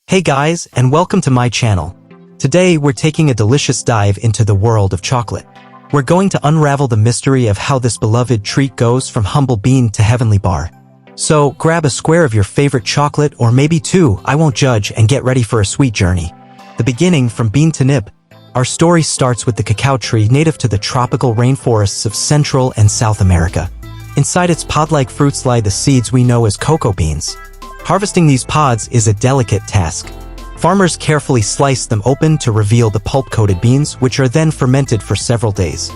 Hey guys, and welcome to my channel. Today we're taking a delicious dive into the world of chocolate. We're going to unravel the mystery of how this beloved treat goes from humble bean to heavenly bar. So grab a square of your favorite chocolate, or maybe two, I won't judge, and get ready for a sweet journey. The beginning from bean to nib. Our story starts with the cacao tree native to the tropical rainforests of Central and South America. Inside its pod-like fruits lie the seeds we know as cocoa beans. Harvesting these pods is a delicate task. Farmers carefully slice them open to reveal the pulp-coated beans, which are then fermented for several days.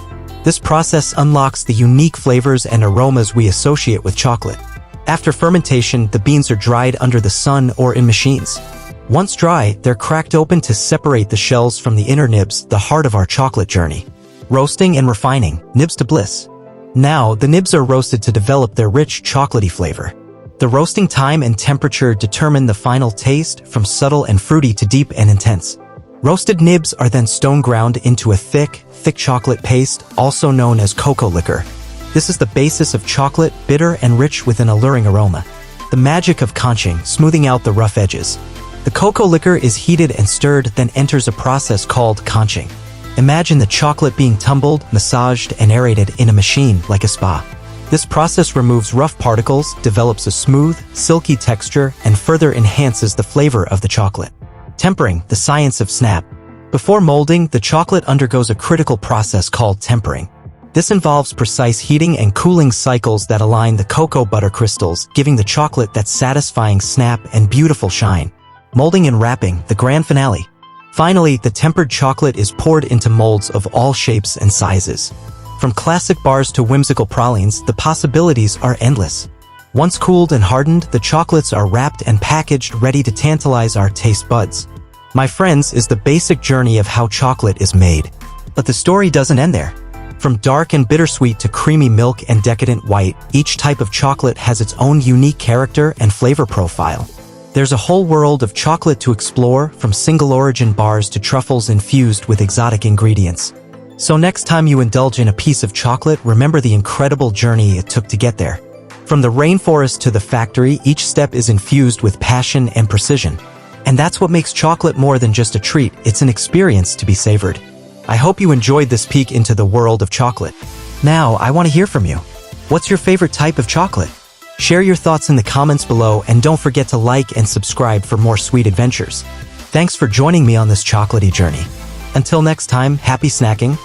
This process unlocks the unique flavors and aromas we associate with chocolate. After fermentation, the beans are dried under the sun or in machines. Once dry, they're cracked open to separate the shells from the inner nibs, the heart of our chocolate journey. Roasting and refining, nibs to bliss. Now, the nibs are roasted to develop their rich, chocolatey flavor. The roasting time and temperature determine the final taste, from subtle and fruity to deep and intense. Roasted nibs are then stone ground into a thick chocolate paste, also known as cocoa liquor. This is the basis of chocolate, bitter and rich with an alluring aroma. The magic of conching, smoothing out the rough edges. The cocoa liquor is heated and stirred, then enters a process called conching. Imagine the chocolate being tumbled, massaged, and aerated in a machine like a spa. This process removes rough particles, develops a smooth, silky texture, and further enhances the flavor of the chocolate. Tempering, the science of snap. Before molding, the chocolate undergoes a critical process called tempering. This involves precise heating and cooling cycles that align the cocoa butter crystals, giving the chocolate that satisfying snap and beautiful shine. Molding and wrapping, the grand finale. Finally, the tempered chocolate is poured into molds of all shapes and sizes. From classic bars to whimsical pralines, the possibilities are endless. Once cooled and hardened, the chocolates are wrapped and packaged, ready to tantalize our taste buds. My friends, is the basic journey of how chocolate is made. But the story doesn't end there. From dark and bittersweet to creamy milk and decadent white, each type of chocolate has its own unique character and flavor profile. There's a whole world of chocolate to explore, from single-origin bars to truffles infused with exotic ingredients. So next time you indulge in a piece of chocolate, remember the incredible journey it took to get there. From the rainforest to the factory, each step is infused with passion and precision. And that's what makes chocolate more than just a treat, it's an experience to be savored. I hope you enjoyed this peek into the world of chocolate. Now, I want to hear from you. What's your favorite type of chocolate? Share your thoughts in the comments below, and don't forget to like and subscribe for more sweet adventures. Thanks for joining me on this chocolatey journey. Until next time, happy snacking.